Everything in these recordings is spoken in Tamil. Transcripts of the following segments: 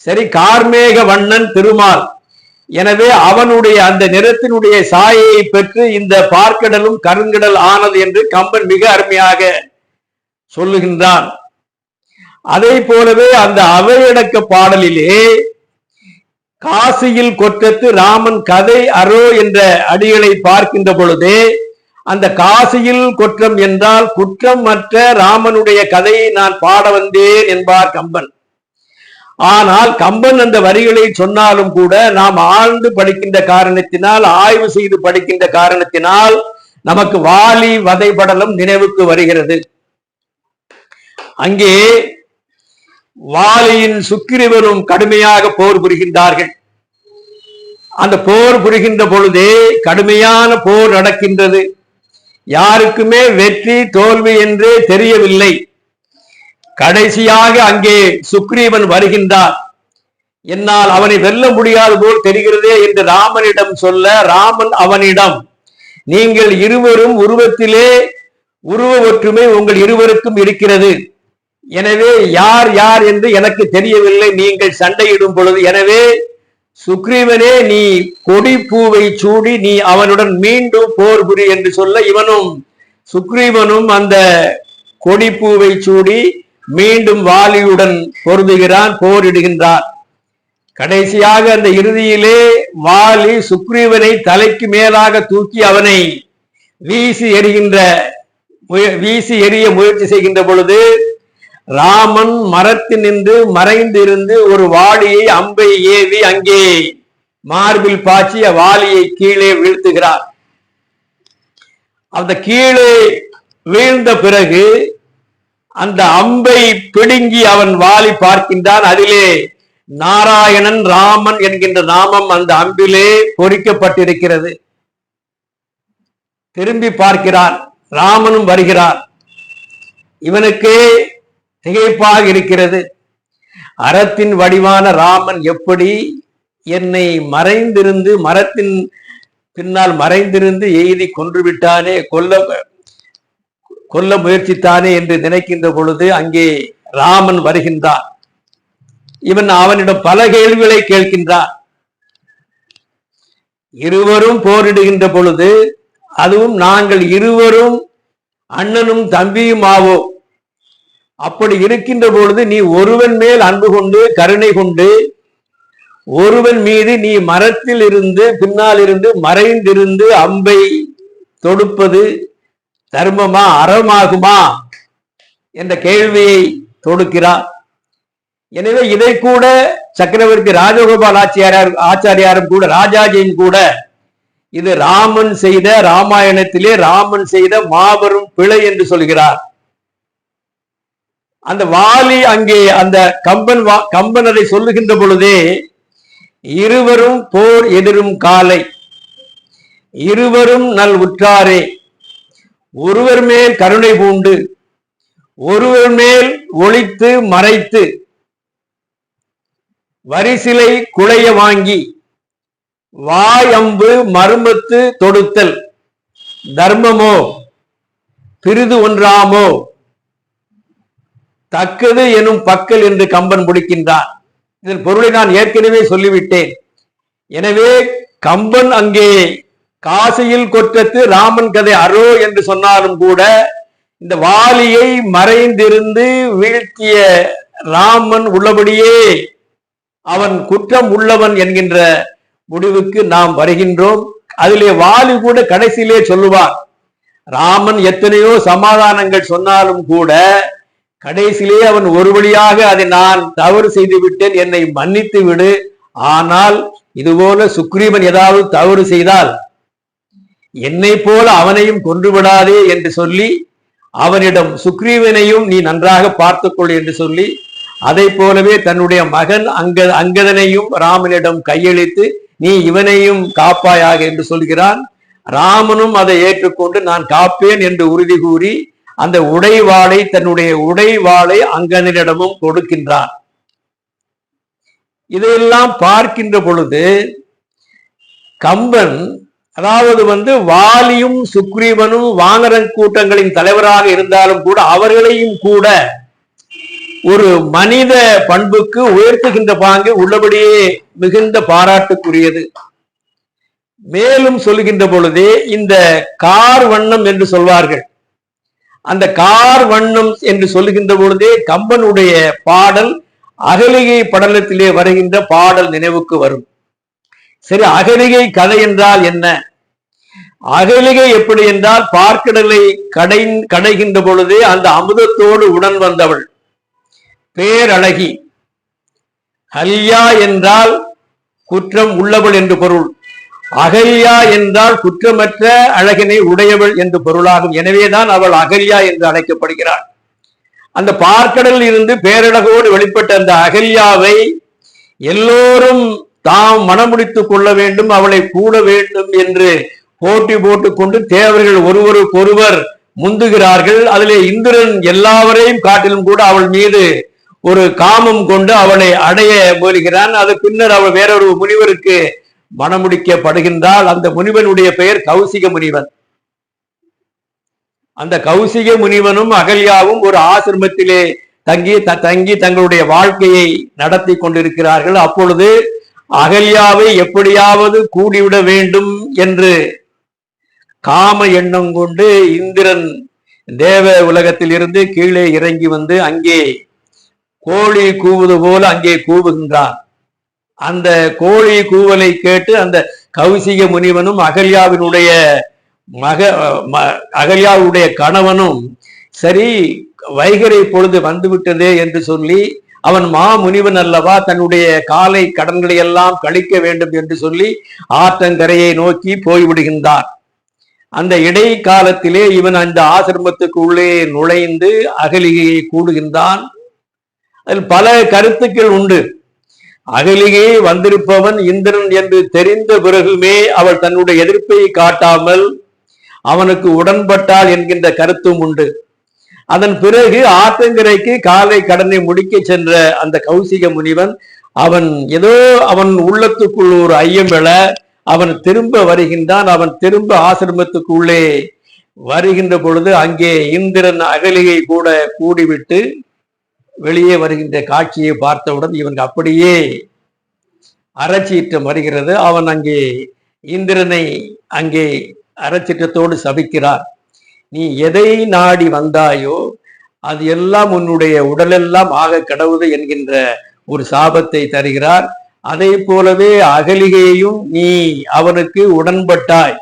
சரி, கார்மேக வண்ணன் திருமால், எனவே அவனுடைய அந்த நிறத்தினுடைய சாயையை பெற்று இந்த பார்க்கடலும் கருங்கடல் ஆனது என்று கம்பன் மிக அருமையாக சொல்லுகின்றான். அதை போலவே அந்த அவையடக்க பாடலிலே காசியில் கொற்றத்து ராமன் கதை அரோ என்ற அடிகளை பார்க்கின்ற பொழுதே, அந்த காசியில் கொற்றம் என்றால் குற்றம் மற்ற ராமனுடைய கதையை நான் பாட வந்தேன் என்பார் கம்பன். ஆனால் கம்பன் அந்த வரிகளை சொன்னாலும் கூட நாம் ஆழ்ந்து படிக்கின்ற காரணத்தினால், ஆய்வு செய்து படிக்கின்ற காரணத்தினால் நமக்கு வாலி வதைபடலம் நினைவுக்கு வருகிறது. அங்கே வாலியின் சுக்கிரீவனும் கடுமையாக போர் புரிகின்றார்கள். அந்த போர் புரிகின்ற பொழுதே கடுமையான போர் நடக்கின்றது. யாருக்குமே வெற்றி தோல்வி என்றே தெரியவில்லை. கடைசியாக அங்கே சுக்ரீவன் வருகின்றார். என்னால் அவனை வெல்ல முடியாது போல் தெரிகிறதே என்று ராமனிடம் சொல்ல, ராமன் அவனிடம், நீங்கள் இருவரும் உருவத்திலே உருவ ஒற்றுமை உங்கள் இருவருக்கும் இருக்கிறது, எனவே யார் யார் என்று எனக்கு தெரியவில்லை, நீங்கள் சண்டையிடும் பொழுது, எனவே சுக்ரீவனே நீ கொடி பூவை சூடி நீ அவனுடன் மீண்டும் போர் புரி என்று சொல்ல, இவனும் சுக்ரீவனும் அந்த கொடி பூவை சூடி மீண்டும் வாலியுடன் பொருந்துகிறான், போரிடுகின்றான். கடைசியாக அந்த இறுதியிலே வாலி சுக்ரீவனை தலைக்கு மேலாக தூக்கி அவனை வீசி எறிய முயற்சி செய்கின்ற பொழுது ராமன் மரத்தில் நின்று மறைந்திருந்து ஒரு வாளியை அம்பை ஏவி அங்கே மார்பில் பாய்ச்சி வாளியை கீழே வீழ்த்துகிறார். அந்த கீழே வீழ்ந்த பிறகு அந்த அம்பை பிடுங்கி அவன் வாலி பார்க்கின்றான். அதிலே நாராயணன் ராமன் என்கின்ற நாமம் அந்த அம்பிலே பொறிக்கப்பட்டிருக்கிறது. திரும்பி பார்க்கிறான், ராமனும் வருகிறார். இவனுக்கே திகைப்பாக இருக்கிறது. அறத்தின் வடிவான ராமன் எப்படி என்னை மறைந்திருந்து மரத்தின் பின்னால் மறைந்திருந்து எய்தி கொன்று விட்டானே, கொல்ல முயற்சித்தானே என்று நினைக்கின்ற பொழுது அங்கே ராமன் வருகின்றான். இவன் அவனிடம் பல கேள்விகளை கேட்கின்றான். இருவரும் போரிடுகின்ற பொழுது, அதுவும் நாங்கள் இருவரும் அண்ணனும் தம்பியும் ஆவோம், அப்படி இருக்கின்ற பொழுது நீ ஒருவன் மேல் அன்பு கொண்டு கருணை கொண்டு ஒருவன் மீது நீ மரத்தில் இருந்து பின்னால் இருந்து மறைந்திருந்து அம்பை தொடுப்பது தர்மமா அறமாகுமா என்ற கேள்வியை தொடுக்கிறார். எனவே இதை கூட சக்கரவர்த்தி ராஜகோபால் ஆச்சாரியாரும் கூட ராஜாஜியும் கூட இது ராமன் செய்த ராமாயணத்திலே ராமன் செய்த மாபெரும் பிழை என்று சொல்கிறார். அந்த வாலி அங்கே அந்த கம்பன் அதை சொல்லுகின்ற பொழுதே, இருவரும் போர் எதிரும் காலை, இருவரும் நல் உற்றாரே, ஒருவர் மேல் கருணை பூண்டு ஒருவர் மேல் ஒளித்து மறைத்து வரிசிலை குளைய வாங்கி வாயம்பு மருமத்து தொடுத்தல் தர்மமோ பிரிது ஒன்றாமோ தக்கது எனும் பக்கல் என்று கம்பன் முடிக்கின்றான். இதன் பொருளை நான் ஏற்கனவே சொல்லிவிட்டேன். எனவே கம்பன் அங்கே காசியில் கொற்றத்து ராமன் கதை அரோ என்று சொன்னாலும் கூட இந்த வாலியை மறைந்திருந்து வீழ்த்திய ராமன் உள்ளபடியே அவன் குற்றம் உள்ளவன் என்கின்ற முடிவுக்கு நாம் வருகின்றோம். அதிலே வாலி கூட கடைசியிலே சொல்லுவார், ராமன் எத்தனையோ சமாதானங்கள் சொன்னாலும் கூட கடைசியிலே அவன் ஒரு வழியாக அதை நான் தவறு செய்து விட்டேன், என்னை மன்னித்து விடு, ஆனால் இதுபோல சுக்ரீவன் ஏதாவது தவறு செய்தால் என்னை போல அவனையும் கொன்று விடாதே என்று சொல்லி அவனிடம் சுக்ரீவனையும் நீ நன்றாக பார்த்துக்கொள் என்று சொல்லி, அதை போலவே தன்னுடைய மகன் அங்கதனையும் ராமனிடம் கையளித்து நீ இவனையும் காப்பாயாக என்று சொல்கிறான். ராமனும் அதை ஏற்றுக்கொண்டு நான் காப்பேன் என்று உறுதி கூறி அந்த உடைவாளை தன்னுடைய உடைவாளை அங்கதனிடமும் கொடுக்கின்றான். இதையெல்லாம் பார்க்கின்ற பொழுது கம்பன், அதாவது வாலியும் சுக்ரீவனும் வானரன் கூட்டங்களின் தலைவராக இருந்தாலும் கூட அவர்களையும் கூட ஒரு மனித பண்புக்கு உயர்த்துகின்ற பாங்கு உள்ளபடியே மிகுந்த பாராட்டுக்குரியது. மேலும் சொல்லுகின்ற பொழுதே இந்த கார் வண்ணம் என்று சொல்வார்கள். அந்த கார் வண்ணம் என்று சொல்லுகின்ற பொழுதே கம்பனுடைய பாடல் அகலிகை படலத்திலே வருகின்ற பாடல் நினைவுக்கு வரும். சரி, அகலிகை கதை என்றால் என்ன? அகலிகை எப்படி என்றால், பார்க்கடலை கடைகின்ற பொழுதே அந்த அமுதத்தோடு உடன் வந்தவள் பேரழகி. ஹல்யா என்றால் குற்றம் உள்ளவள் என்று பொருள். அகல்யா என்றால் குற்றமற்ற அழகினை உடையவள் என்று பொருளாகும். எனவேதான் அவள் அகல்யா என்று அழைக்கப்படுகிறாள். அந்த பார்க்கடலில் இருந்து பேரழகோடு வெளிப்பட்ட அந்த அகல்யாவை எல்லோரும் தாம் மனமுடித்துக் கொள்ள வேண்டும், அவளை கூட வேண்டும் என்று போட்டி போட்டுக் கொண்டு தேவர்கள் ஒருவருக்கொருவர் முந்துகிறார்கள். அதிலே இந்திரன் எல்லாவரையும் காட்டிலும் கூட அவள் மீது ஒரு காமம் கொண்டு அவளை அடைய முயல்கிறான். அது பின்னர் அவள் வேறொரு முனிவருக்கு மணமுடிக்கப்படுகின்றாள். அந்த முனிவனுடைய பெயர் கௌசிக முனிவன். அந்த கௌசிக முனிவனும் அகல்யாவும் ஒரு ஆசிரமத்திலே தங்கி தங்களுடைய வாழ்க்கையை நடத்தி கொண்டிருக்கிறார்கள். அப்பொழுது அகல்யாவை எப்படியாவது கூடிவிட வேண்டும் என்று காம எண்ணம் கொண்டு இந்திரன் தேவ உலகத்தில் இருந்து கீழே இறங்கி வந்து அங்கே கோழி கூவுவது போல அங்கே கூவுகின்றான். அந்த கோழி கூவலை கேட்டு அந்த கௌசிக முனிவனும் அகல்யாவுடைய கணவனும் சரி, வைகரை பொழுது வந்துவிட்டதே என்று சொல்லி, அவன் முனிவன் அல்லவா, தன்னுடைய காலை கடன்களை எல்லாம் கழிக்க வேண்டும் என்று சொல்லி ஆற்றங்கரையை நோக்கி போய்விடுகின்றான். அந்த இடைக்காலத்திலே இவன் அந்த ஆசிரமத்துக்கு உள்ளே நுழைந்து அகலிகையை கூடுகின்றான். அதில் பல கருத்துக்கள் உண்டு. அகலிகை வந்திருப்பவன் இந்திரன் என்று தெரிந்த பிறகுமே அவள் தன்னுடைய எதிர்ப்பை காட்டாமல் அவனுக்கு உடன்பட்டாள் என்கின்ற கருத்தும் உண்டு. அதன் பிறகு ஆற்றங்கரைக்கு காலை கடனை முடிக்க சென்ற அந்த கௌசிக முனிவன் அவன் உள்ளத்துக்குள் ஒரு ஐயம் எழ அவன் திரும்ப வருகின்றான். அவன் திரும்ப ஆசிரமத்துக்குள்ளே வருகின்ற பொழுது அங்கே இந்திரன் அகலிகை கூட கூடிவிட்டு வெளியே வருகின்ற காட்சியை பார்த்தவுடன் இவனுக்கு அப்படியே அறச்சீற்றம் வருகிறது. அவன் அங்கே இந்திரனை அங்கே அறச்சீற்றத்தோடு சபிக்கிறார். நீ எதை நாடி வந்தாயோ அது எல்லாம் உன்னுடைய உடலெல்லாம் ஆக கடவுது என்கின்ற ஒரு சாபத்தை தருகிறார். அதை போலவே அகலிகையையும் நீ அவனுக்கு உடன்பட்டாய்,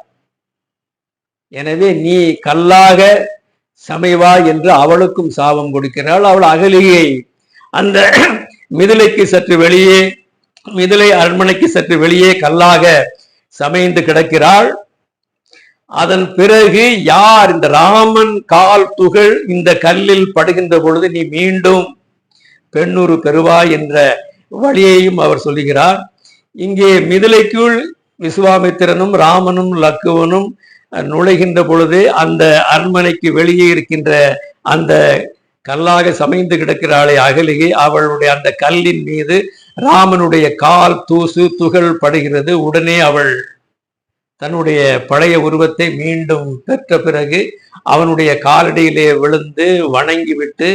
எனவே நீ கல்லாக சமைவா என்று அவளுக்கும் சாபம் கொடுக்கிறாள். அவள் அகலிகை அந்த மிதிலை அரண்மனைக்கு சற்று வெளியே கல்லாக சமைந்து கிடக்கிறாள். அதன் பிறகு யார் இந்த ராமன் கால் துகள் இந்த கல்லில் படுகின்ற பொழுது நீ மீண்டும் பெண்ணுரு பெறுவாய் என்ற வழியையும் அவர் சொல்லுகிறார். இங்கே மிதிலைக்குள் விசுவாமித்திரனும் ராமனும் லக்குவனும் நுழைகின்ற பொழுது அந்த அரண்மனைக்கு வெளியே இருக்கின்ற அந்த கல்லாக சமைந்து கிடக்கிறாளே அகலிகை, அவளுடைய அந்த கல்லின் மீது ராமனுடைய கால் தூசு துகள் படுகிறது. உடனே அவள் தன்னுடைய பழைய உருவத்தை மீண்டும் பெற்ற பிறகு அவனுடைய காலடியிலே விழுந்து வணங்கிவிட்டு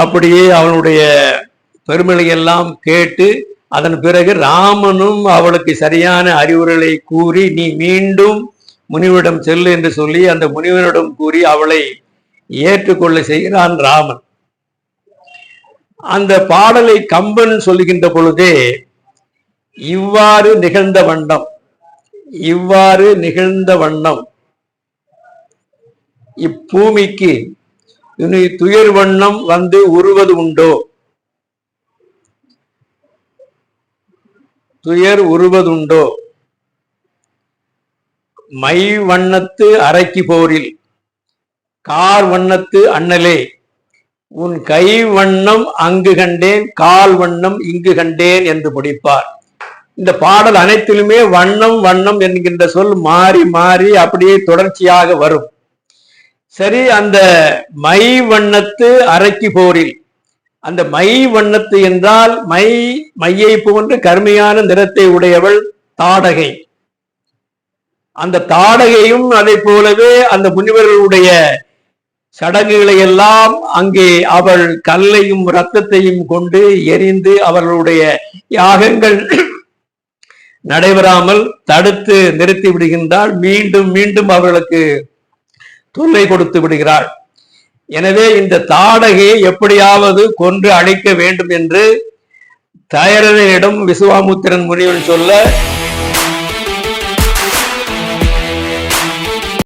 அப்படியே அவனுடைய பெருமையெல்லாம் கேட்டு அதன் பிறகு ராமனும் அவளுக்கு சரியான அறிவுரைகளை கூறி நீ மீண்டும் முனிவரிடம் செல்லு என்று சொல்லி அந்த முனிவனிடம் கூறி அவளை ஏற்றுக்கொள்ள செய்கிறான் ராமன். அந்த பாடலை கம்பன் சொல்லுகின்ற பொழுதே இவ்வாறு நிகழ்ந்த வண்ணம் இப்பூமிக்கு இனி துயர் வண்ணம் வந்து உருவது உண்டோ, துயர் உருவதுண்டோ, மை வண்ணத்து அரைக்கி போரில் கார் வண்ணத்து அண்ணலே உன் கை வண்ணம் அங்கு கண்டேன் கால் வண்ணம் இங்கு கண்டேன் என்று முடிப்பார். இந்த பாடல் அனைத்திலுமே வண்ணம் வண்ணம் என்கின்ற சொல் மாறி மாறி அப்படியே தொடர்ச்சியாக வரும். சரி, அந்த மை வண்ணத்து அரைக்கி போரில், அந்த மை வண்ணத்து என்றால் மையை போன்று கருமையான நிறத்தை உடையவள் தாடகை. அந்த தாடகையும் அதை போலவே அந்த முனிவர்களுடைய சடங்குகளை எல்லாம் அங்கே அவள் கல்லையும் இரத்தத்தையும் கொண்டு எரிந்து அவர்களுடைய யாகங்கள் நடைபெறாமல் தடுத்து நிறுத்தி விடுகின்றாள். மீண்டும் மீண்டும் அவர்களுக்கு தொல்லை கொடுத்து விடுகிறாள். எனவே இந்த தாடகையை எப்படியாவது கொன்று அழிக்க வேண்டும் என்று தயரனிடம் விசுவாமுத்திரன் முனிவன் சொல்ல